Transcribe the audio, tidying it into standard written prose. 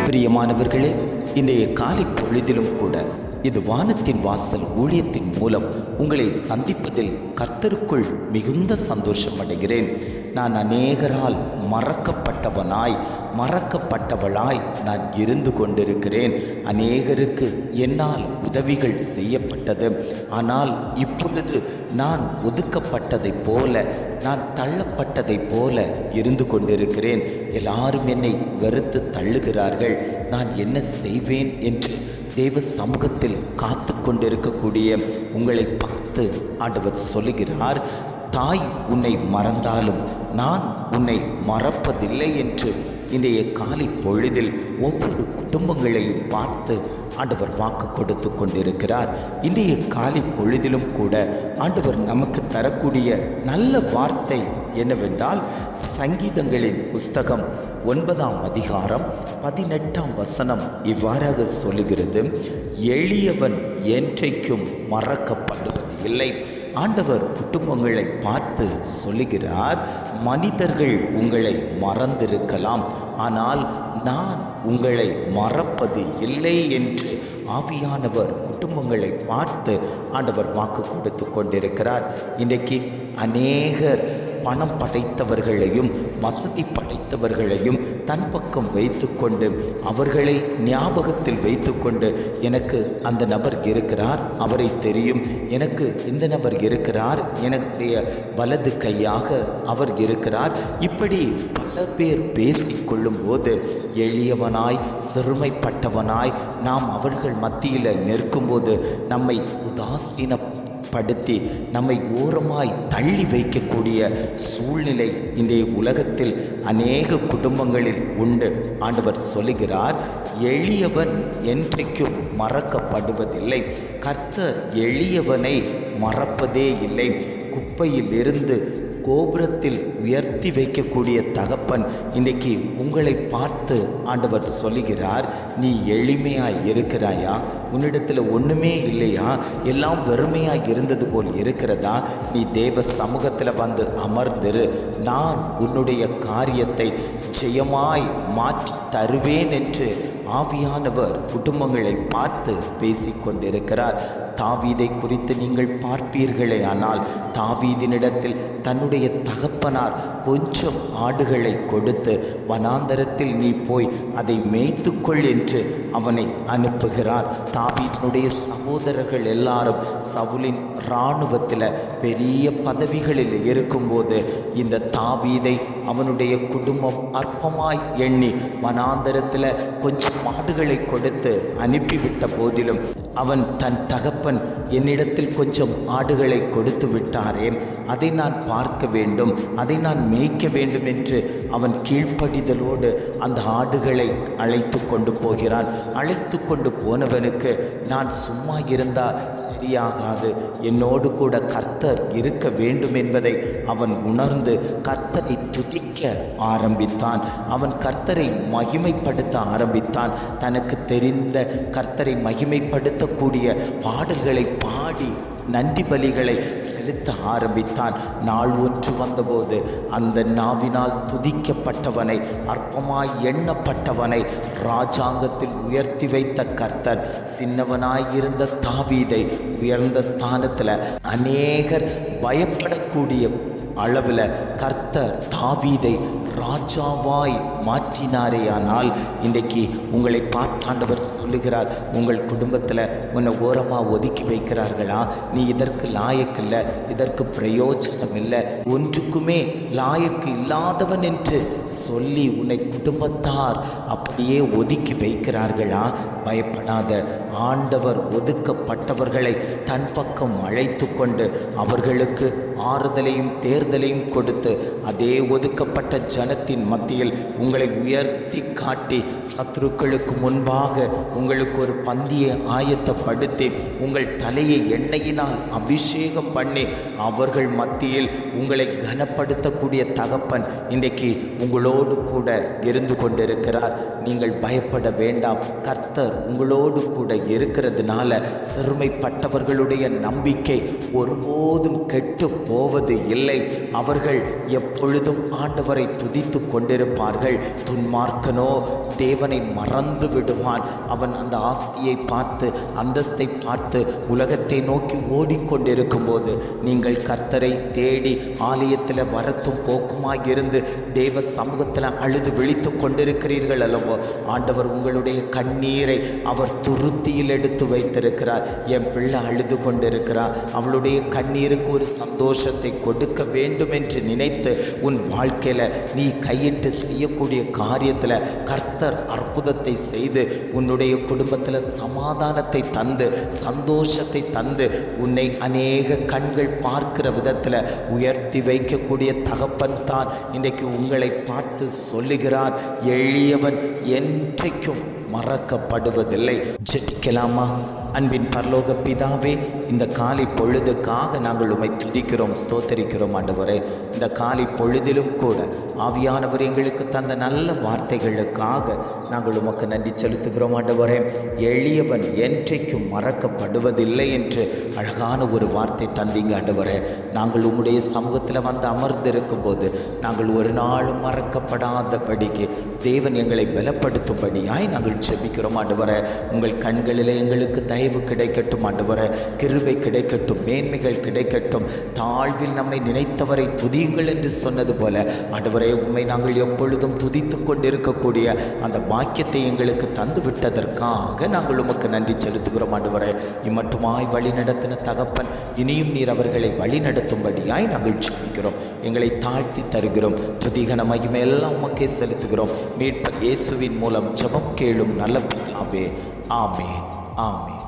பிரியமானவர்களே, இன்றைய காலை பொழுதிலும் கூட இது வானத்தின் வாசல் ஊழியத்தின் மூலம் உங்களை சந்திப்பதில் கர்த்தருக்குள் மிகுந்த சந்தோஷம் அடைகிறேன். நான் அநேகரால் மறக்கப்பட்டவளாய் நான் இருந்து கொண்டிருக்கிறேன். அநேகருக்கு என்னால் உதவிகள் செய்யப்பட்டது. ஆனால் இப்பொழுது நான் ஒதுக்கப்பட்டதைப் போல, நான் தள்ளப்பட்டதைப் போல இருந்து கொண்டிருக்கிறேன். எல்லாரும் என்னை வெறுத்து தள்ளுகிறார்கள். நான் என்ன செய்வேன் என்று தேவ சமூகத்தில் காத்து கொண்டிருக்கக்கூடிய உங்களை பார்த்து ஆண்டவர் சொல்லுகிறார், தாய் உன்னை மறந்தாலும் நான் உன்னை மறப்பதில்லை என்று இன்றைய காலை பொழுதில் ஒவ்வொரு குடும்பங்களையும் பார்த்து ஆண்டவர் வாக்கு கொடுத்து கொண்டிருக்கிறார். இன்றைய காலை பொழுதிலும் கூட ஆண்டவர் நமக்கு தரக்கூடிய நல்ல வார்த்தை என்னவென்றால், சங்கீதங்களின் புஸ்தகம் 9ஆம் அதிகாரம் 18ஆம் வசனம் இவ்வாறாக சொல்லுகிறது, எளியவன் என்றைக்கும் மறக்கப்படுவது இல்லை. ஆண்டவர் குடும்பங்களை பார்த்து சொல்லுகிறார், மனிதர்கள் உங்களை மறந்திருக்கலாம், ஆனால் நான் உங்களை மறப்பது இல்லை என்று ஆவியானவர் குடும்பங்களை பார்த்து ஆண்டவர் வாக்கு கொடுத்து கொண்டிருக்கிறார். இன்றைக்கு அநேகர் பணம் படைத்தவர்களையும் வசதி படைத்தவர்களையும் தன் பக்கம் வைத்து கொண்டு, அவர்களை ஞாபகத்தில் வைத்து கொண்டு, எனக்கு அந்த நபர் இருக்கிறார், அவரை தெரியும், எனக்கு இந்த நபர் இருக்கிறார், என்னுடைய வலது கையாக அவர் இருக்கிறார், இப்படி பல பேர் பேசிக்கொள்ளும் போது எளியவனாய் சிறுமைப்பட்டவனாய் நாம் அவர்கள் மத்தியில் நிற்கும்போது நம்மை உதாசீனப்படுத்தி நம்மை ஓரமாய் தள்ளி வைக்கக்கூடிய சூழ்நிலை இன்றைய உலகத்தில் அநேக குடும்பங்களில் உண்டு. ஆண்டவர் சொல்லுகிறார், எளியவன் என்றைக்கும் மறக்கப்படுவதில்லை. கர்த்தர் எளியவனை மறப்பதே இல்லை. குப்பையில் இருந்து கோபுரத்தில் உயர்த்தி வைக்கக்கூடிய தகப்பன் இன்றைக்கி உங்களை பார்த்து ஆண்டவர் சொல்லுகிறார், நீ எளிமையாய் இருக்கிறாயா? உன்னிடத்தில் ஒன்றுமே இல்லையா? எல்லாம் வெறுமையாக இருந்தது போல் இருக்கிறதா? நீ தேவ சமூகத்தில் வந்து அமர்ந்திரு, நான் உன்னுடைய காரியத்தை ஜெயமாய் மாற்றி தருவேன் என்று ஆவியானவர் குடும்பங்களை பார்த்து பேசிக்கொண்டிருக்கிறார். தாவீதை குறித்து நீங்கள் பார்ப்பீர்களே, ஆனால் தாவீதினிடத்தில் தன்னுடைய தகப்பனார் கொஞ்சம் ஆடுகளை கொடுத்து, வனாந்தரத்தில் நீ போய் அதை மேய்த்துக்கொள் என்று அவனை அனுப்புகிறார். தாவீதினுடைய சகோதரர்கள் எல்லாரும் சவுலின் இராணுவத்தில் பெரிய பதவிகளில் இருக்கும்போது இந்த தாவீதை அவனுடைய குடும்பம் அற்பமாய் எண்ணி வனாந்தரத்தில் கொஞ்சம் ஆடுகளை கொடுத்து அனுப்பிவிட்ட போதிலும் அவன் தன் தகப்பன் என்னிடத்தில் கொஞ்சம் ஆடுகளை கொடுத்து விட்டாரே, அதை நான் பார்க்க வேண்டும், அதை நான் மேய்க்க வேண்டும் என்று அவன் கீழ்ப்படிதலோடு அந்த ஆடுகளை அழைத்து கொண்டு போகிறான். அழைத்து கொண்டு போனவனுக்கு நான் சும்மா இருந்தால் சரியாகாது, என்னோடு கூட கர்த்தர் இருக்க வேண்டும் என்பதை அவன் உணர்ந்து கர்த்தரை துதிக்க ஆரம்பித்தான். அவன் கர்த்தரை மகிமைப்படுத்த ஆரம்பித்தான். தனக்கு தெரிந்த கர்த்தரை மகிமைப்படுத்தக்கூடிய பாடல்களை பாடி நன்றி பலிகளை செலுத்த ஆரம்பித்தான். நாள் ஒன்று வந்தபோது அந்த நாவினால் துதிக்கப்பட்டவனை, அற்பமாய் எண்ணப்பட்டவனை ராஜாங்கத்தில் உயர்த்தி வைத்த கர்த்தர் சின்னவனாயிருந்த தாவீதை உயர்ந்த ஸ்தானத்தில் அநேகர் பயப்படக்கூடிய அளவில் கர்த்தர் தாவீதை ராஜாவாய் மாற்றினாரே. ஆனால் இன்றைக்கு உங்களை பார்த்தாண்டவர் சொல்லுகிறார், உங்கள் குடும்பத்தில் உன்னை ஓரமாக ஒதுக்கி வைக்கிறார்களா? நீ இதற்கு லாயக்கில்லை, இதற்கு பிரயோஜனம் இல்லை, ஒன்றுக்குமே லாயக்கு இல்லாதவன் என்று சொல்லி உன்னை குடும்பத்தார் அப்படியே ஒதுக்கி வைக்கிறார்களா? பயப்படாத, ஆண்டவர் ஒதுக்கப்பட்டவர்களை தன் பக்கம் அழைத்து கொண்டு அவர்களுக்கு ஆறுதலையும் தேர்தலையும் கொடுத்து அதே ஒதுக்கப்பட்ட ஜனத்தின் மத்தியில் உங்களை உயர்த்தி காட்டி சத்துருக்களுக்கு முன்பாக உங்களுக்கு ஒரு பந்தியை ஆயத்தப்படுத்தி உங்கள் தலையை எண்ணெயினால் அபிஷேகம் பண்ணி அவர்கள் மத்தியில் உங்களை கனப்படுத்தக்கூடிய தகப்பன் இன்றைக்கு உங்களோடு கூட இருந்து கொண்டிருக்கிறார். நீங்கள் பயப்பட வேண்டாம். கர்த்தர் உங்களோடு கூட இருக்கிறதுனால சிறுமைப்பட்டவர்களுடைய நம்பிக்கை ஒருபோதும் கெட்டு போவது இல்லை. அவர்கள் எப்பொழுதும் ஆண்டவரை துதித்து கொண்டிருப்பார்கள். துன்மார்க்கனோ தேவனை மறந்து விடுவான். அவன் அந்த ஆஸ்தியை பார்த்து, அந்தஸ்தை பார்த்து உலகத்தை நோக்கி ஓடிக்கொண்டிருக்கும் போது நீங்கள் கர்த்தரை தேடி ஆலயத்தில் வரத்தும் போக்குமாயிருந்து தேவ சமூகத்தில் அழுது விழித்து கொண்டிருக்கிறீர்கள் அல்லவோ, ஆண்டவர் உங்களுடைய கண்ணீரை அவர் துருத்தியில் எடுத்து வைத்திருக்கிறார். என் பிள்ளை அழுது கொண்டிருக்கிறார், அவளுடைய கண்ணீருக்கு ஒரு சந்தோஷத்தை கொடுக்க வேண்டும் என்று நினைத்து உன் வாழ்க்கையில் நீ கையிட்டு செய்யக்கூடிய காரியத்தில் கர்த்தர் அற்புதத்தை செய்து உன்னுடைய குடும்பத்தில் சமாதானத்தை தந்து சந்தோஷத்தை தந்து உன்னை அநேக கண்கள் பார்க்கிற விதத்தில் உயர்த்தி வைக்கக்கூடிய தகப்பன் தான் இன்றைக்கு உங்களை பார்த்து சொல்லுகிறார், எளியவன் என்றைக்கும் மறக்கப்படுவதில்லை. ஜெபிக்கலாமா? அன்பின் பரலோக பிதாவே, இந்த காலை பொழுதுக்காக நாங்கள் உம்மை துதிக்கிறோம், ஸ்தோத்தரிக்கிறோம் ஆண்டவரே. இந்த காலை பொழுதிலும் கூட ஆவியானவர் எங்களுக்கு தந்த நல்ல வார்த்தைகளுக்காக நாங்கள் உமக்கு நன்றி செலுத்துகிறோம் ஆண்டவரே. எளியவன் என்றைக்கும் மறக்கப்படுவதில்லை என்று அழகான ஒரு வார்த்தை தந்தீங்க ஆண்டவரே. நாங்கள் உம்முடைய சமூகத்தில் வந்து அமர்ந்திருக்கும் போது நாங்கள் ஒரு நாளும் மறக்கப்படாதபடிக்கு தேவன் எங்களை பலப்படுத்தும்படியாய் நாங்கள் ஜெபிக்கிறோம் ஆண்டவரே. உங்கள் கண்களிலே எங்களுக்கு தயவு கிடைக்கட்டும் ஆண்டவரே, கிருபை கிடைக்கட்டும், மேன்மைகள் கிடைக்கட்டும். தாழ்வில் நம்மை நினைத்தவரை துதியுங்கள் என்று சொன்னது போல ஆண்டவரே, உம்மை நாங்கள் எப்பொழுதும் துதித்து கொண்டிருக்கக்கூடிய அந்த பாக்கியத்தை எங்களுக்கு தந்து விட்டதற்காக நாங்கள் உமக்கு நன்றி செலுத்துகிறோம் ஆண்டவரே. இம்மட்டுமாய் வழி நடத்தின தகப்பன், இனியும் நீர் அவர்களை வழி நடத்தும்படியாய் நாங்கள் ஜெபிக்கிறோம். எங்களை தாழ்த்தி தருகிறோம். துதிகன மகிமை எல்லாம் உமக்கே செலுத்துகிறோம். மீட்பர் இயேசுவின் மூலம் ஜெபம் கேளும் நல்ல பிதாவே. ஆமென், ஆமென்.